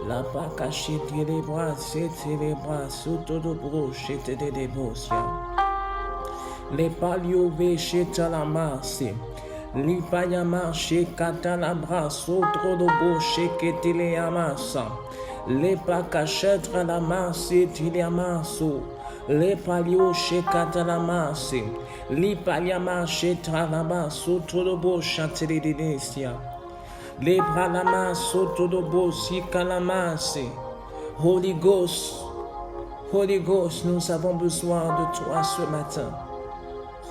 La paca chete les bras, c'était les bras, sous tout le bro, chete des dévotions. Les palio chete la masse, li payama chekata la bras, sotro de bo chekete les amassa. Les paca chete la masse, il amasso. Les palio chekata la masse, li payama chete la bas, sotro de bo chete les dévotions. Les bras la masse, soto de bossi calamase. Holy Ghost, nous avons besoin de toi ce matin.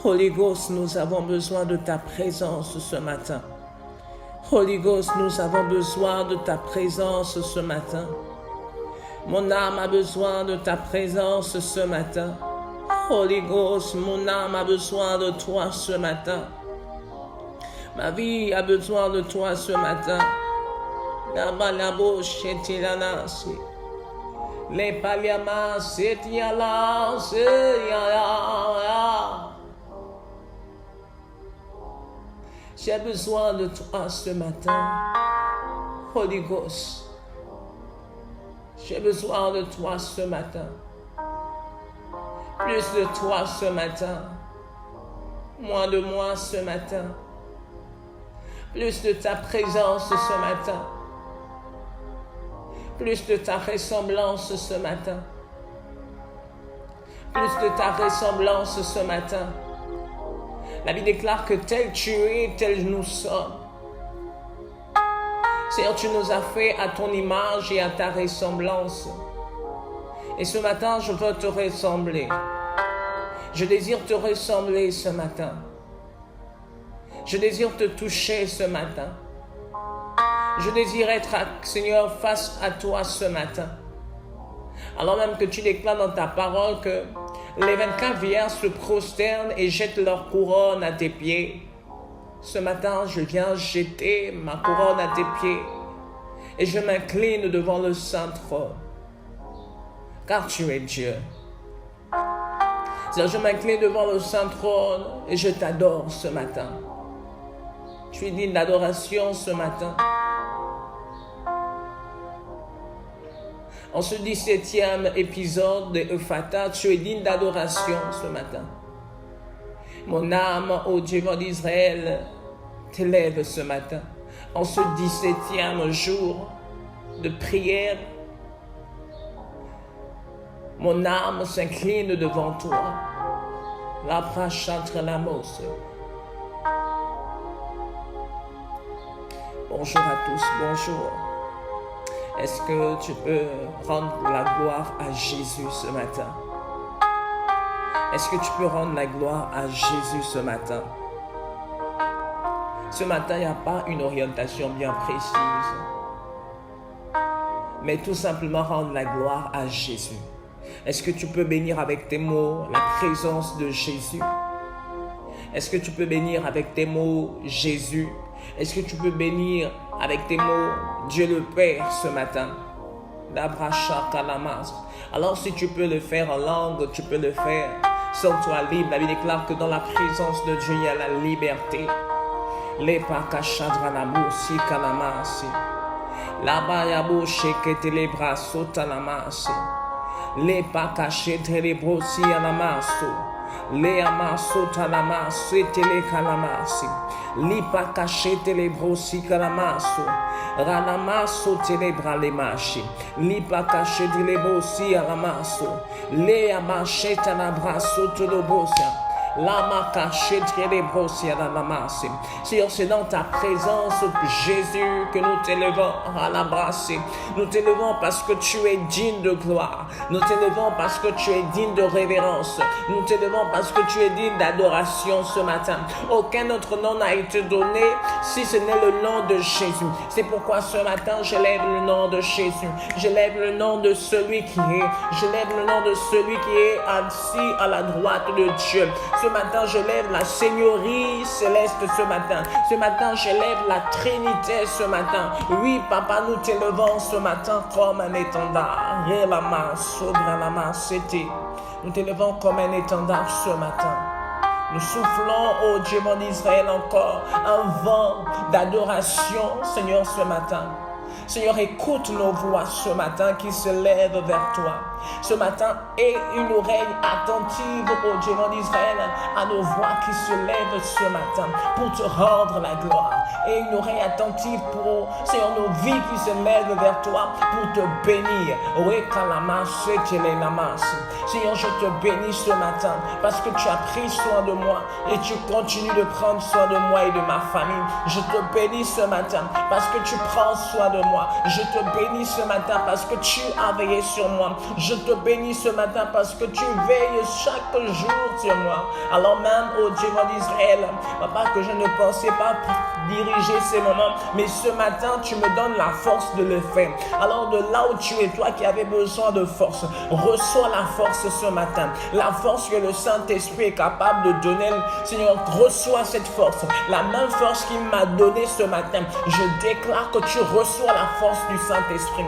Holy Ghost, nous avons besoin de ta présence ce matin. Holy Ghost, nous avons besoin de ta présence ce matin. Mon âme a besoin de ta présence ce matin. Holy Ghost, mon âme a besoin de toi ce matin. Ma vie a besoin de toi ce matin. Les paliamas, c'est yala, c'est yala. J'ai besoin de toi ce matin. Holy Ghost. J'ai besoin de toi ce matin. Plus de toi ce matin. Moins de moi ce matin. Plus de ta présence ce matin. Plus de ta ressemblance ce matin. Plus de ta ressemblance ce matin. La Bible déclare que tel tu es, tel nous sommes. Seigneur, tu nous as fait à ton image et à ta ressemblance. Et ce matin, je veux te ressembler. Je désire te ressembler ce matin. Je désire te toucher ce matin. Je désire être, Seigneur, face à toi ce matin. Alors même que tu déclares dans ta parole que les 24 vierges se prosternent et jettent leur couronne à tes pieds. Ce matin, je viens jeter ma couronne à tes pieds et je m'incline devant le Saint Trône. Car tu es Dieu. Je m'incline devant le Saint Trône et je t'adore ce matin. Tu es digne d'adoration ce matin. En ce 17e épisode de Ephata, tu es digne d'adoration ce matin. Mon âme, ô Dieu d'Israël, t'élève ce matin. En ce 17e jour de prière, mon âme s'incline devant toi. La prachatre la mose. Bonjour à tous, bonjour. Est-ce que tu peux rendre la gloire à Jésus ce matin? Est-ce que tu peux rendre la gloire à Jésus ce matin? Ce matin, il n'y a pas une orientation bien précise, mais tout simplement rendre la gloire à Jésus. Est-ce que tu peux bénir avec tes mots la présence de Jésus? Est-ce que tu peux bénir avec tes mots Jésus? Est-ce que tu peux bénir avec tes mots Dieu le Père ce matin? Alors si tu peux le faire en langue, tu peux le faire. Sens-toi libre. La Bible déclare que dans la présence de Dieu, il y a la liberté. Les pakashadranamousi kalamasi. La bayabouche que les bras sautent à la masse. Les pakashete les brossi à la masse. Les amasso talamas, c'était les calamasi. Li pakashete les brossi calamasso. Ranamasso telebra les machi. Li pakashete les brossi à la masso. Les amachete à la brasso tolobosa. Seigneur, c'est dans ta présence, Jésus, que nous t'élevons à la brasse. Nous t'élevons parce que tu es digne de gloire. Nous t'élevons parce que tu es digne de révérence. Nous t'élevons parce que tu es digne d'adoration ce matin. Aucun autre nom n'a été donné si ce n'est le nom de Jésus. C'est pourquoi ce matin, je lève le nom de Jésus. Je lève le nom de celui qui est. Je lève le nom de celui qui est assis à la droite de Dieu. Ce matin, je lève la Seigneurie céleste ce matin. Ce matin, je lève la Trinité ce matin. Oui, Papa, nous t'élevons ce matin comme un étendard. Nous t'élevons comme un étendard ce matin. Nous soufflons, ô Dieu mon Israël, encore un vent d'adoration, Seigneur, ce matin. Seigneur, écoute nos voix ce matin qui se lèvent vers toi. Ce matin, aie une oreille attentive, ô Dieu mon Israël, à nos voix qui se lèvent ce matin pour te rendre la gloire. Et une oreille attentive pour, Seigneur, nos vies qui se lèvent vers toi pour te bénir. Seigneur, je te bénis ce matin parce que tu as pris soin de moi et tu continues de prendre soin de moi et de ma famille. Je te bénis ce matin parce que tu prends soin de moi. Je te bénis ce matin parce que tu as veillé sur moi. Je te bénis ce matin parce que tu veilles chaque jour sur moi. Alors même, ô Dieu mon Israël, Papa, que je ne pensais pas diriger ces moments, mais ce matin, tu me donnes la force de le faire. Alors de là où tu es, toi qui avais besoin de force, reçois la force ce matin. La force que le Saint-Esprit est capable de donner. Seigneur, reçois cette force. La même force qu'il m'a donnée ce matin. Je déclare que tu reçois la force du Saint-Esprit.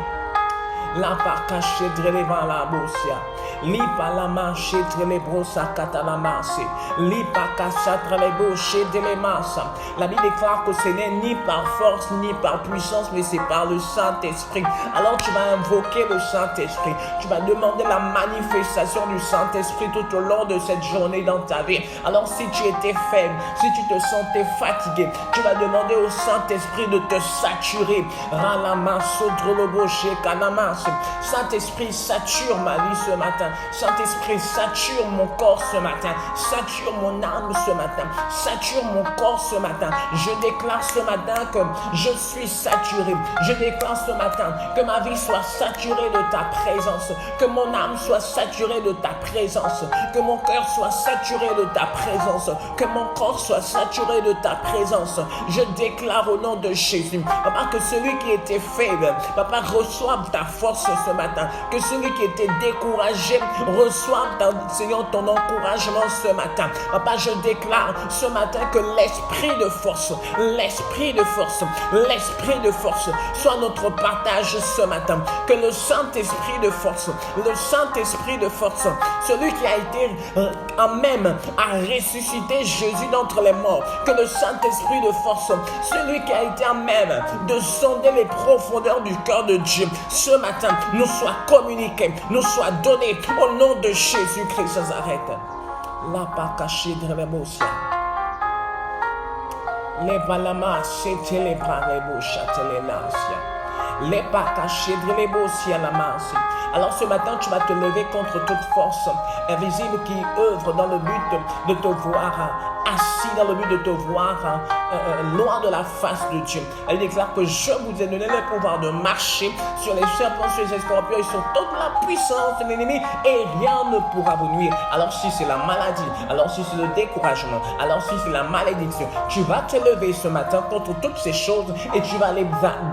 La parcache dreleva la bosia. Lipa la manche drelebrosa catalamase. Lipa casa dreleboshe delemasa. La Bible déclare que ce n'est ni par force ni par puissance, mais c'est par le Saint-Esprit. Alors tu vas invoquer le Saint-Esprit. Tu vas demander la manifestation du Saint-Esprit tout au long de cette journée dans ta vie. Alors si tu étais faible, si tu te sentais fatigué, tu vas demander au Saint-Esprit de te saturer. Saint-Esprit, sature ma vie ce matin. Saint-Esprit, sature mon corps ce matin. Sature mon âme ce matin. Sature mon corps ce matin. Je déclare ce matin que je suis saturé. Je déclare ce matin que ma vie soit saturée de ta présence. Que mon âme soit saturée de ta présence. Que mon cœur soit saturé de ta présence. Que mon corps soit saturé de ta présence. Je déclare au nom de Jésus, Papa, que celui qui était faible, Papa, reçoive ta force ce matin. Que celui qui était découragé reçoive, Seigneur, ton encouragement ce matin. Papa, je déclare ce matin que l'esprit de force soit notre partage ce matin. Que le Saint-Esprit de force, celui qui a été en même à ressusciter Jésus d'entre les morts, que le Saint-Esprit de force, celui qui a été en même de sonder les profondeurs du cœur de Dieu, ce matin, nous soit communiqué, nous soit donné au nom de Jésus-Christ de Nazareth. La pacaché de la bosia. Les balamas, c'était les bras, les bouches, les nasia. Les pacaché de la bosia, la masse. Alors ce matin, tu vas te lever contre toute force invisible qui œuvre dans le but de te voir assis, dans le but de te voir loin de la face de Dieu. Elle déclare que je vous ai donné le pouvoir de marcher sur les serpents, sur les scorpions et sur toute la puissance de l'ennemi et rien ne pourra vous nuire. Alors si c'est la maladie, alors si c'est le découragement, alors si c'est la malédiction, tu vas te lever ce matin contre toutes ces choses et tu vas les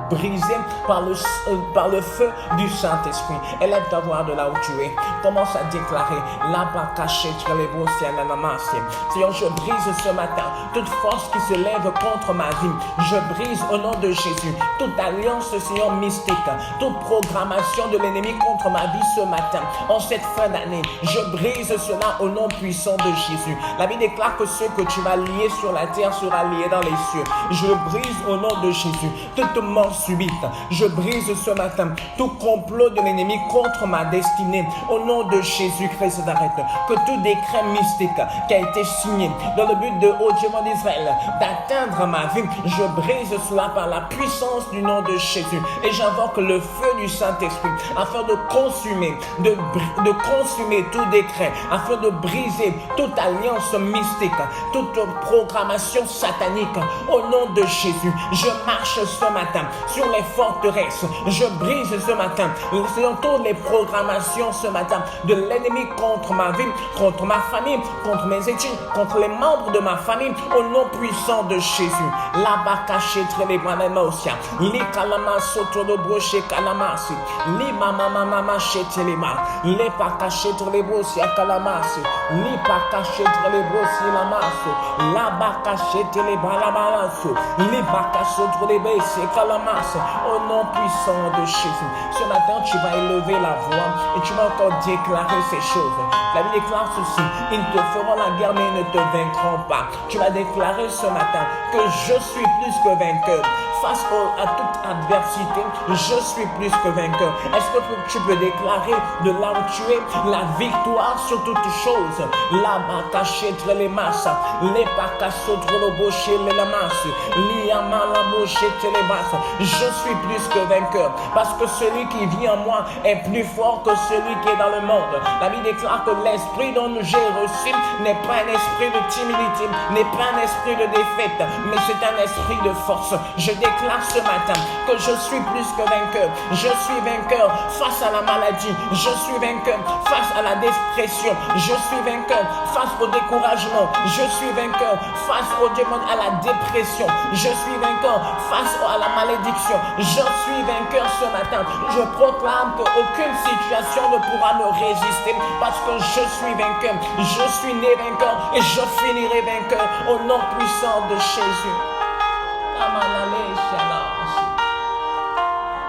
briser par le feu du Saint-Esprit. Élève ta voix de là où tu es. Commence à déclarer là-bas caché, Seigneur, je brise ce matin toute force qui se lève contre ma vie. Je brise au nom de Jésus toute alliance, Seigneur, mystique, toute programmation de l'ennemi contre ma vie ce matin. En cette fin d'année, je brise cela au nom puissant de Jésus. La Bible déclare que ce que tu vas lier sur la terre sera lié dans les cieux. Je brise au nom de Jésus toute mort subite. Je brise ce matin tout complot de l'ennemi contre ma destinée. Au nom de Jésus-Christ d'Arrête, que tout décret mystique qui a été signé dans le le but de, oh Dieu mon d'Israël, d'atteindre ma vie, je brise cela par la puissance du nom de Jésus. Et j'invoque le feu du Saint-Esprit afin de consumer, de consumer tout décret, afin de briser toute alliance mystique, toute programmation satanique. Au nom de Jésus, je marche ce matin sur les forteresses. Je brise ce matin sur toutes les programmations ce matin de l'ennemi contre ma vie, contre ma famille, contre mes études, contre les membres de ma famille, au nom puissant de Jésus. La bakache les branamosia, li kalama soto do broche kalamasi, li mama mama chetelema, li pakache les brosia kalamasi, li pakache les brosia lamaso, la bakache les balamaso, li bakache les brosia kalamasi, au nom puissant de Jésus. Ce matin, tu vas élever la voix et tu vas encore déclarer ces choses. La Bible déclare ceci: ils te feront la guerre, mais ils ne te vaincront pas. Tu vas déclarer ce matin que je suis plus que vainqueur. Face à toute adversité, je suis plus que vainqueur. Est-ce que tu peux déclarer de là où tu es la victoire sur toutes choses? La bakache les masses, les pakache le boché les masses, l'iyama la boché les masses. Je suis plus que vainqueur parce que celui qui vit en moi est plus fort que celui qui est dans le monde. La Bible déclare que l'esprit dont j'ai reçu n'est pas un esprit de timidité, n'est pas un esprit de défaite, mais c'est un esprit de force. Je déclare ce matin que je suis plus que vainqueur. Je suis vainqueur face à la maladie. Je suis vainqueur face à la dépression. Je suis vainqueur face au découragement. Je suis vainqueur face au démon, à la dépression. Je suis vainqueur face à la malédiction. Je suis vainqueur ce matin. Je proclame qu'aucune situation ne pourra me résister parce que je suis vainqueur. Je suis né vainqueur et je finirai vainqueur au nom puissant de Jésus.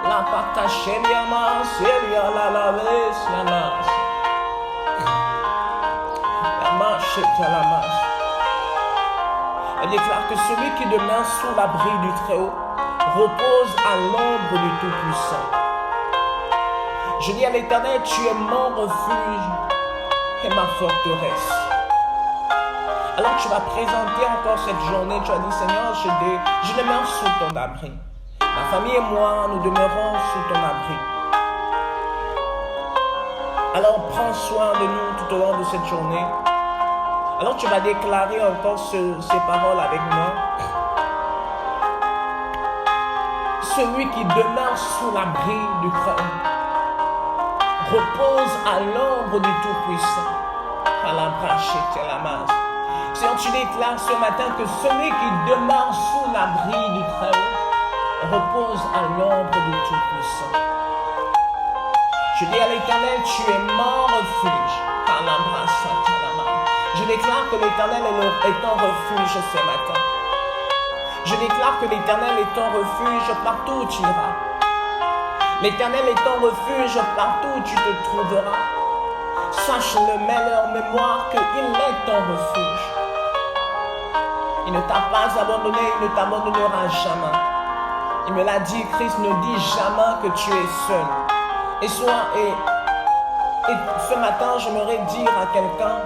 La pakachelia maselia la la lesiana. La marche est à la marche. Elle déclare que celui qui demeure sous l'abri du Très-Haut repose à l'ombre du Tout-Puissant. Je dis à l'Éternel, tu es mon refuge et ma forteresse. Alors tu vas présenter encore cette journée, tu vas dire, Seigneur, je demeure sous ton abri. Ma famille et moi, nous demeurons sous ton abri. Alors prends soin de nous tout au long de cette journée. Alors tu vas déclarer encore ces paroles avec moi. Celui qui demeure sous l'abri du Très-Haut repose à l'ombre du Tout-Puissant. À la brache et la masse. Seigneur, tu déclares ce matin que celui qui demeure sous l'abri du Très-Haut repose à l'ombre du Tout-Puissant. Je dis à l'Éternel, tu es mon refuge. À la brasse et la masse. Je déclare que l'Éternel est ton refuge ce matin. Je déclare que l'Éternel est ton refuge partout où tu iras. L'Éternel est ton refuge partout où tu te trouveras. Sache-le, mets-le en mémoire qu'il est ton refuge. Il ne t'a pas abandonné, il ne t'abandonnera jamais. Il me l'a dit, Christ ne dit jamais que tu es seul. Et ce matin, j'aimerais dire à quelqu'un,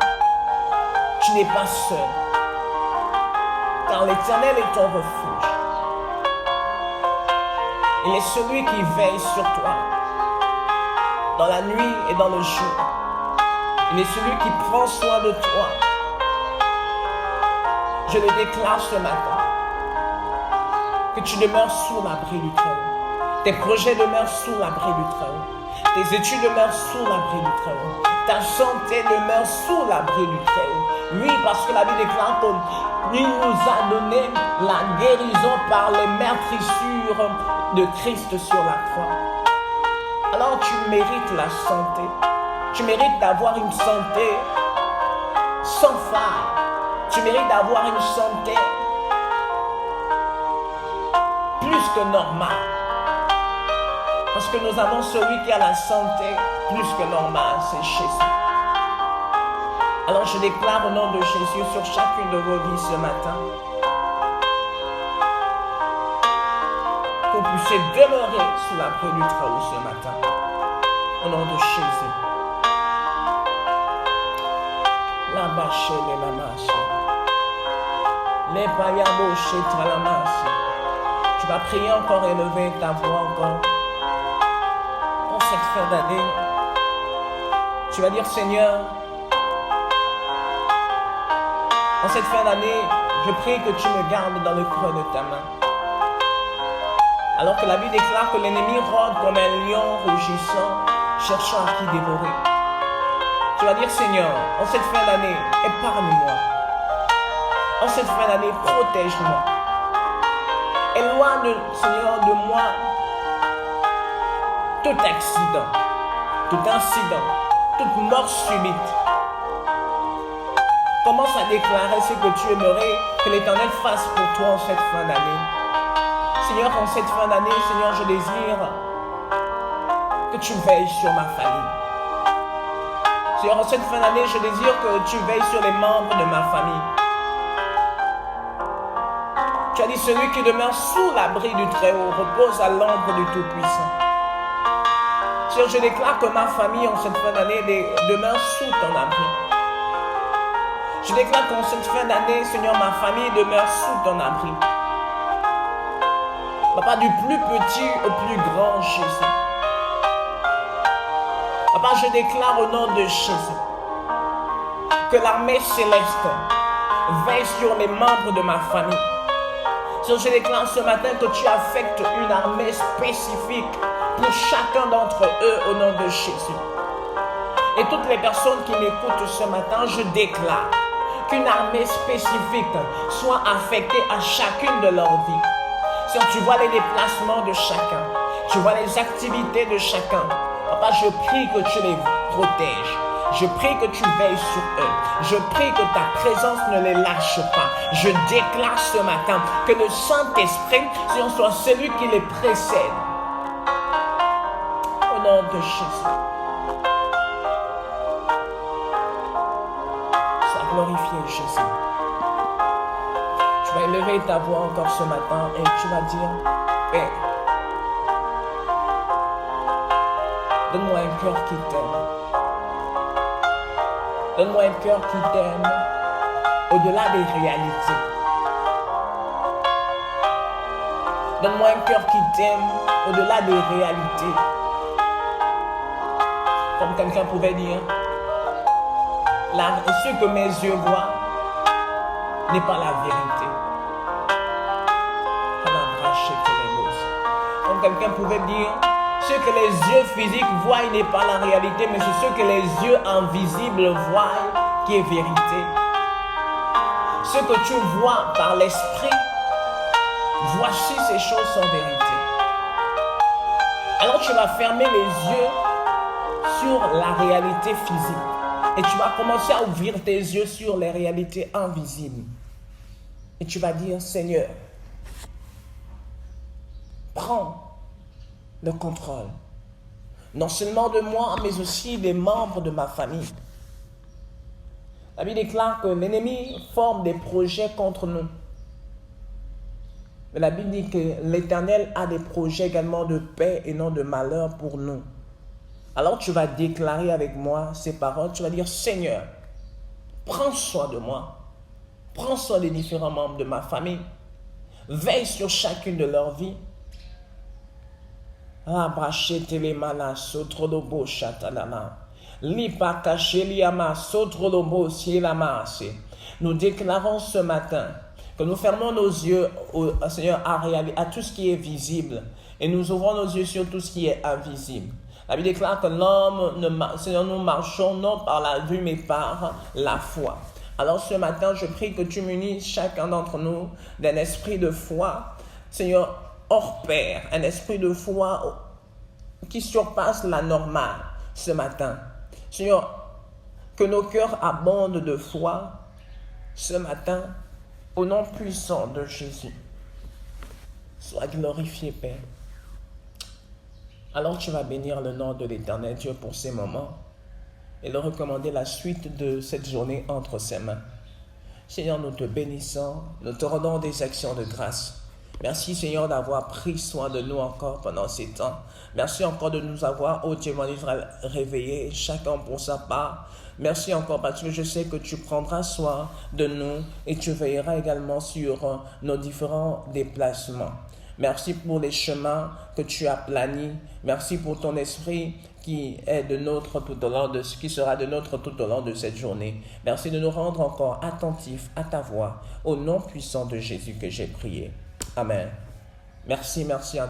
tu n'es pas seul. Car l'Éternel est ton refuge. Il est celui qui veille sur toi, dans la nuit et dans le jour. Il est celui qui prend soin de toi. Je le déclare ce matin, que tu demeures sous l'abri du Très-Haut. Tes projets demeurent sous l'abri du Très-Haut. Tes études demeurent sous l'abri du Très-Haut. Ta santé demeure sous l'abri du Très-Haut. Oui, parce que la Bible déclare qu'il nous a donné la guérison par les meurtrissures de Christ sur la croix. Alors tu mérites la santé. Tu mérites d'avoir une santé sans faille. Tu mérites d'avoir une santé plus que normale. Parce que nous avons celui qui a la santé plus que normale, c'est Jésus. Alors je déclare au nom de Jésus sur chacune de vos vies ce matin, que vous puissiez demeurer sous l'abri du Très-Haut ce matin. Au nom de Jésus. La bâche et la masse. Les payabo chez Talamas. Tu vas prier encore, élever ta voix encore. En cette fin d'année, tu vas dire Seigneur, en cette fin d'année, je prie que tu me gardes dans le creux de ta main. Alors que la Bible déclare que l'ennemi rôde comme un lion rougissant, cherchant à qui dévorer. Tu vas dire Seigneur, en cette fin d'année, épargne-moi. En cette fin d'année, protège-moi. Éloigne, Seigneur, de moi tout accident, tout incident, toute mort subite. Commence à déclarer ce que tu aimerais que l'Éternel fasse pour toi en cette fin d'année. Seigneur, en cette fin d'année, Seigneur, je désire que tu veilles sur ma famille. Seigneur, en cette fin d'année, je désire que tu veilles sur les membres de ma famille. Tu as dit, celui qui demeure sous l'abri du Très-Haut repose à l'ombre du Tout-Puissant. Seigneur, je déclare que ma famille, en cette fin d'année, demeure sous ton abri. Je déclare qu'en cette fin d'année, Seigneur, ma famille demeure sous ton abri. Papa, du plus petit au plus grand Jésus. Papa, je déclare au nom de Jésus que l'armée céleste veille sur les membres de ma famille. Je déclare ce matin que tu affectes une armée spécifique pour chacun d'entre eux au nom de Jésus. Et toutes les personnes qui m'écoutent ce matin, je déclare qu'une armée spécifique soit affectée à chacune de leur vie. Seigneur, tu vois les déplacements de chacun, tu vois les activités de chacun. Papa, je prie que tu les protèges. Je prie que tu veilles sur eux. Je prie que ta présence ne les lâche pas. Je déclare ce matin que le Saint-Esprit soit celui qui les précède. Au nom de Jésus. Sois glorifié, Jésus. Tu vas élever ta voix encore ce matin et tu vas dire, Père, donne-moi un cœur qui t'aime. Donne-moi un cœur qui t'aime au-delà des réalités. Donne-moi un cœur qui t'aime au-delà des réalités. Comme quelqu'un pouvait dire, ce que mes yeux voient n'est pas la vérité. Comme quelqu'un pouvait dire, ce que les yeux physiques voient n'est pas la réalité, mais c'est ce que les yeux invisibles voient qui est vérité. Ce que tu vois par l'esprit, voici ces choses sont vérité. Alors tu vas fermer les yeux sur la réalité physique et tu vas commencer à ouvrir tes yeux sur les réalités invisibles. Et tu vas dire, Seigneur, prends le contrôle, non seulement de moi, mais aussi des membres de ma famille. La Bible déclare que l'ennemi forme des projets contre nous. Mais la Bible dit que l'Éternel a des projets également de paix et non de malheur pour nous. Alors tu vas déclarer avec moi ces paroles, tu vas dire, Seigneur, prends soin de moi, prends soin des différents membres de ma famille, veille sur chacune de leurs vies. Nous déclarons ce matin que nous fermons nos yeux, Seigneur, à tout ce qui est visible et nous ouvrons nos yeux sur tout ce qui est invisible. La Bible déclare que Seigneur, nous marchons non par la vue mais par la foi. Alors ce matin, je prie que tu munisses chacun d'entre nous d'un esprit de foi, Seigneur, hors pair, un esprit de foi qui surpasse la normale ce matin. Seigneur, que nos cœurs abondent de foi ce matin au nom puissant de Jésus. Sois glorifié, Père. Alors tu vas bénir le nom de l'Éternel Dieu pour ces moments et leur recommander la suite de cette journée entre ses mains. Seigneur, nous te bénissons, nous te rendons des actions de grâce. Merci Seigneur d'avoir pris soin de nous encore pendant ces temps. Merci encore de nous avoir, ô Dieu, réveillés, chacun pour sa part. Merci encore parce que je sais que tu prendras soin de nous et tu veilleras également sur nos différents déplacements. Merci pour les chemins que tu as planis. Merci pour ton esprit qui est de notre tout au long de ce qui sera de notre tout au long de cette journée. Merci de nous rendre encore attentifs à ta voix. Au nom puissant de Jésus que j'ai prié. Amen. Merci à